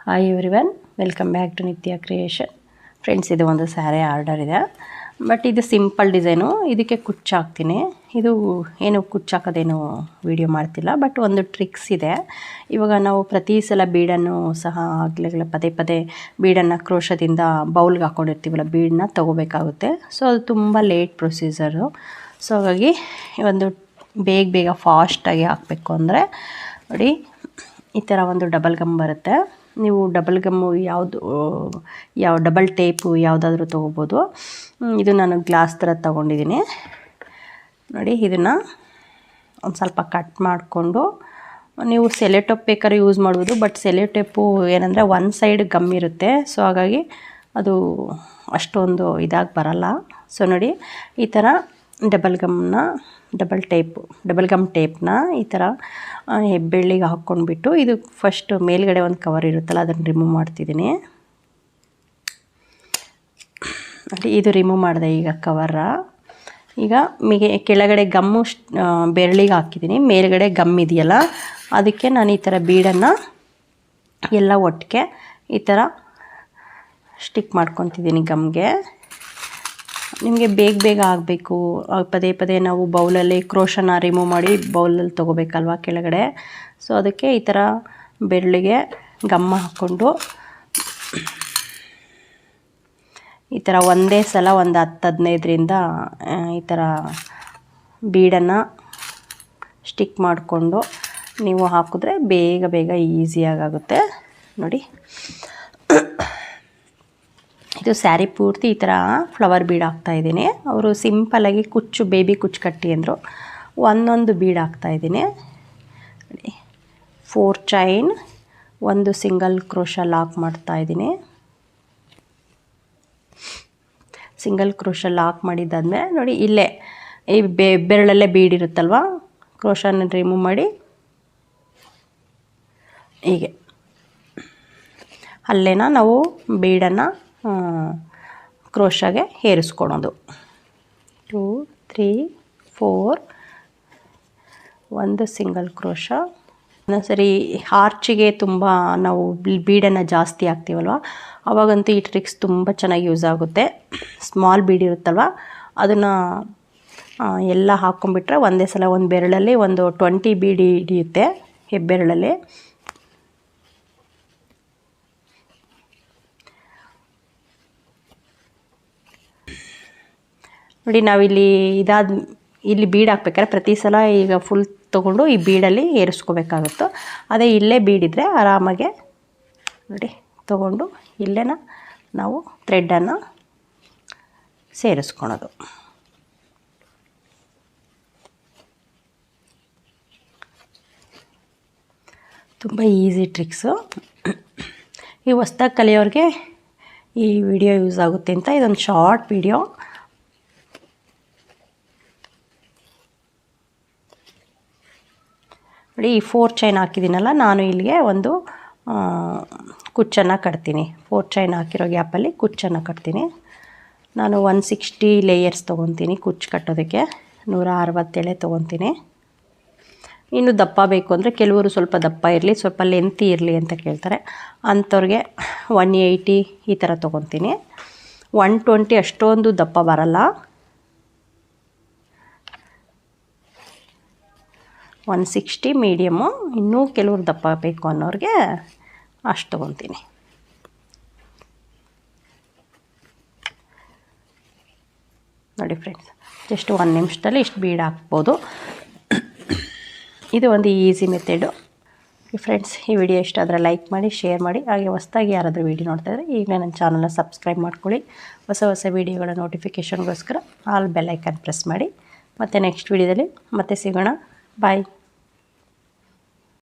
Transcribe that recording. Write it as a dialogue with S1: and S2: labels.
S1: Hi everyone, welcome back to Nithya creation. Friends, ಇದು ಒಂದು sari order ಇದೆ. ಬಟ್ ಇದು ಸಿಂಪಲ್ ಡಿಸೈನು. ಇದಕ್ಕೆ ಕುಚ್ಚು ಹಾಕ್ತೀನಿ. ಇದು ಏನು ಕುಚ್ಚು ಹಾಕೋದೇನು ವೀಡಿಯೋ ಮಾಡ್ತಿಲ್ಲ, ಬಟ್ ಒಂದು ಟ್ರಿಕ್ಸ್ ಇದೆ. ಇವಾಗ ನಾವು ಪ್ರತಿ ಸಲ ಬೀಡನ್ನು ಸಹ ಆಗಲೇ ಪದೇ ಪದೇ ಬೀಡನ್ನು ಕ್ರೋಶದಿಂದ ಬೌಲ್ಗೆ ಹಾಕ್ಕೊಂಡಿರ್ತೀವಲ್ಲ, ಬೀಡನ್ನ ತೊಗೋಬೇಕಾಗುತ್ತೆ. ಸೊ ಅದು ತುಂಬ ಲೇಟ್ ಪ್ರೊಸೀಜರು. ಸೊ ಹಾಗಾಗಿ ಒಂದು ಬೇಗ ಫಾಸ್ಟಾಗಿ ಹಾಕಬೇಕು ಅಂದರೆ ನೋಡಿ, ಈ ಥರ ಒಂದು ಡಬಲ್ ಗಮ್ ಬರುತ್ತೆ. ನೀವು ಡಬಲ್ ಗಮ್ಮು ಯಾವ ಡಬಲ್ ಟೇಪು ಯಾವುದಾದ್ರೂ ತೊಗೋಬೋದು. ಇದು ನಾನು ಗ್ಲಾಸ್ ಥರ ತೊಗೊಂಡಿದ್ದೀನಿ ನೋಡಿ. ಇದನ್ನು ಒಂದು ಸ್ವಲ್ಪ ಕಟ್ ಮಾಡಿಕೊಂಡು ನೀವು ಸೆಲೆಟೇಪ್ ಬೇಕಾದ್ರೆ ಯೂಸ್ ಮಾಡ್ಬೋದು. ಬಟ್ ಸೆಲೆಟೇಪು ಏನಂದರೆ ಒನ್ ಸೈಡ್ ಗಮ್ ಇರುತ್ತೆ. ಸೊ ಹಾಗಾಗಿ ಅದು ಅಷ್ಟೊಂದು ಇದಾಗಿ ಬರಲ್ಲ. ಸೊ ನೋಡಿ, ಈ ಥರ ಡಬಲ್ ಗಮ್ ಟೇಪ್ನ ಈ ಥರ ಹೆಬ್ಬೆಳ್ಳಿಗೆ ಹಾಕ್ಕೊಂಡ್ಬಿಟ್ಟು, ಇದು ಫಸ್ಟ್ ಮೇಲ್ಗಡೆ ಒಂದು ಕವರ್ ಇರುತ್ತಲ್ಲ, ಅದನ್ನು ರಿಮೂವ್ ಮಾಡ್ತಿದ್ದೀನಿ ನೋಡಿ. ಇದು ರಿಮೂವ್ ಮಾಡಿದೆ ಈಗ ಕವರ. ಈಗ ಕೆಳಗಡೆ ಗಮ್ಮು ಬೆರಳಿಗೆ ಹಾಕಿದ್ದೀನಿ, ಮೇಲ್ಗಡೆ ಗಮ್ ಇದೆಯಲ್ಲ ಅದಕ್ಕೆ ನಾನು ಈ ಥರ ಬೀಡನ್ನು ಎಲ್ಲ ಒಟ್ಟಿಗೆ ಈ ಥರ ಸ್ಟಿಕ್ ಮಾಡ್ಕೊತಿದ್ದೀನಿ ಗಮ್ಗೆ. ನಿಮಗೆ ಬೇಗ ಆಗಬೇಕು, ಪದೇ ಪದೇ ನಾವು ಬೌಲಲ್ಲಿ ಕ್ರೋಶನ ರಿಮೂವ್ ಮಾಡಿ ಬೌಲಲ್ಲಿ ತೊಗೋಬೇಕಲ್ವ ಕೆಳಗಡೆ. ಸೊ ಅದಕ್ಕೆ ಈ ಥರ ಬೆರಳಿಗೆ ಗಮ್ಮ ಹಾಕ್ಕೊಂಡು ಈ ಥರ ಒಂದೇ ಸಲ ಒಂದು 10-15ರಿಂದ ಈ ಥರ ಬೀಡನ್ನು ಸ್ಟಿಕ್ ಮಾಡಿಕೊಂಡು ನೀವು ಹಾಕಿದ್ರೆ ಬೇಗ ಈಸಿಯಾಗುತ್ತೆ ನೋಡಿ. ಇದು ಸ್ಯಾರಿ ಪೂರ್ತಿ ಈ ಥರ ಫ್ಲವರ್ ಬೀಡ್ ಹಾಕ್ತಾಯಿದ್ದೀನಿ. ಅವರು ಸಿಂಪಲ್ಲಾಗಿ ಬೇಬಿ ಕುಚ್ಚು ಕಟ್ಟಿ ಅಂದರು. ಒಂದೊಂದು ಬೀಡ್ ಹಾಕ್ತಾಯಿದ್ದೀನಿ ನೋಡಿ. 4 ಚೈನ್, ಒಂದು ಸಿಂಗಲ್ ಕ್ರೋಶ ಲಾಕ್ ಮಾಡ್ತಾಯಿದ್ದೀನಿ. ಸಿಂಗಲ್ ಕ್ರೋಶ ಲಾಕ್ ಮಾಡಿದ್ದಾದ್ಮೇಲೆ ನೋಡಿ, ಇಲ್ಲೇ ಈ ಬೆರಳಲ್ಲೇ ಬೀಡ್ ಇರುತ್ತಲ್ವ, ಕ್ರೋಶನ ರಿಮೂವ್ ಮಾಡಿ ಹೀಗೆ ಅಲ್ಲೇನ ನಾವು ಬೀಡನ್ನು ಕ್ರೋಶಾಗೆ ಏರಿಸ್ಕೊಳೋದು. 2 3 4 ಒಂದು ಸಿಂಗಲ್ ಕ್ರೋಶ. ಒಂದೊಂದ್ಸರಿ ಆರ್ಚಿಗೆ ತುಂಬ ನಾವು ಬೀಡನ್ನು ಜಾಸ್ತಿ ಹಾಕ್ತೀವಲ್ವ, ಆವಾಗಂತೂ ಈ ಟ್ರಿಕ್ಸ್ ತುಂಬ ಚೆನ್ನಾಗಿ ಯೂಸ್ ಆಗುತ್ತೆ. ಸ್ಮಾಲ್ ಬೀಡ್ ಇರುತ್ತಲ್ವ, ಅದನ್ನು ಎಲ್ಲ ಹಾಕ್ಕೊಂಡ್ಬಿಟ್ರೆ ಒಂದೇ ಸಲ ಒಂದು ಬೆರಳಲ್ಲಿ ಒಂದು 20 ಬೀಡ್ ಹಿಡಿಯುತ್ತೆ ಹೆಬ್ಬೆರಳಲ್ಲಿ. ನೋಡಿ, ನಾವಿಲ್ಲಿ ಇಲ್ಲಿ ಬೀಡ್ ಹಾಕ್ಬೇಕಾದ್ರೆ ಪ್ರತಿ ಸಲ ಈಗ ಫುಲ್ ತೊಗೊಂಡು ಈ ಬೀಡಲ್ಲಿ ಏರಿಸ್ಕೋಬೇಕಾಗುತ್ತೋ. ಅದೇ ಇಲ್ಲೇ ಬೀಡಿದ್ರೆ ಆರಾಮಾಗೆ ನೋಡಿ ತೊಗೊಂಡು ಇಲ್ಲೇ ನಾವು ಥ್ರೆಡ್ಡನ್ನು ಸೇರಿಸ್ಕೊಳೋದು. ತುಂಬ ಈಸಿ ಟ್ರಿಕ್ಸು. ಈ ಹೊಸ್ದಾಗಿ ಕಲಿಯೋರಿಗೆ ಈ ವಿಡಿಯೋ ಯೂಸ್ ಆಗುತ್ತೆ ಅಂತ ಇದೊಂದು ಶಾರ್ಟ್ ವಿಡಿಯೋ. ನೋಡಿ, ಈ 4 ಚೈನ್ ಹಾಕಿದ್ದೀನಲ್ಲ, ನಾನು ಇಲ್ಲಿಗೆ ಒಂದು ಕುಚ್ಚನ್ನು ಕಟ್ತೀನಿ. 4 ಚೈನ್ ಹಾಕಿರೋ ಗ್ಯಾಪಲ್ಲಿ ಕುಚ್ಚನ್ನು ಕಟ್ತೀನಿ. ನಾನು 160 ಲೇಯರ್ಸ್ ತೊಗೊತೀನಿ ಕುಚ್ಚು ಕಟ್ಟೋದಕ್ಕೆ. 160 ಎಳೆ ತೊಗೊತೀನಿ. ಇನ್ನು ದಪ್ಪ ಬೇಕು ಅಂದರೆ ಕೆಲವರು ಸ್ವಲ್ಪ ದಪ್ಪ ಇರಲಿ, ಸ್ವಲ್ಪ ಲೆಂತಿ ಇರಲಿ ಅಂತ ಕೇಳ್ತಾರೆ. ಅಂಥವ್ರಿಗೆ 180 ಈ ಥರ ತೊಗೊತೀನಿ. 120 ಅಷ್ಟೊಂದು ದಪ್ಪ ಬರಲ್ಲ. 160 ಮೀಡಿಯಮ್ಮು. ಇನ್ನೂ ಕೆಲವರು ದಪ್ಪ ಬೇಕು ಅನ್ನೋರಿಗೆ ಅಷ್ಟು ತೊಗೊತೀನಿ. ನೋಡಿ ಫ್ರೆಂಡ್ಸ್, ಜಸ್ಟ್ 1 ನಿಮಿಷದಲ್ಲಿ ಇಷ್ಟು ಬೀಡ್ ಹಾಕ್ಬೋದು. ಇದು ಒಂದು ಈಸಿ ಮೆಥಡು. ಫ್ರೆಂಡ್ಸ್, ಈ ವಿಡಿಯೋ ಇಷ್ಟ ಆದರೆ ಲೈಕ್ ಮಾಡಿ, ಶೇರ್ ಮಾಡಿ. ಹಾಗೆ ಹೊಸದಾಗಿ ಯಾರಾದರೂ ವಿಡಿಯೋ ನೋಡ್ತಾಯಿದ್ರೆ ಈಗಲೇ ನನ್ನ ಚಾನಲ್ನ ಸಬ್ಸ್ಕ್ರೈಬ್ ಮಾಡ್ಕೊಳ್ಳಿ. ಹೊಸ ವಿಡಿಯೋಗಳ ನೋಟಿಫಿಕೇಷನ್ಗೋಸ್ಕರ ಆಲ್ ಬೆಲ್ ಐಕನ್ ಪ್ರೆಸ್ ಮಾಡಿ. ಮತ್ತು ನೆಕ್ಸ್ಟ್ ವಿಡಿಯೋದಲ್ಲಿ ಮತ್ತೆ ಸಿಗೋಣ. ಬಾಯ್.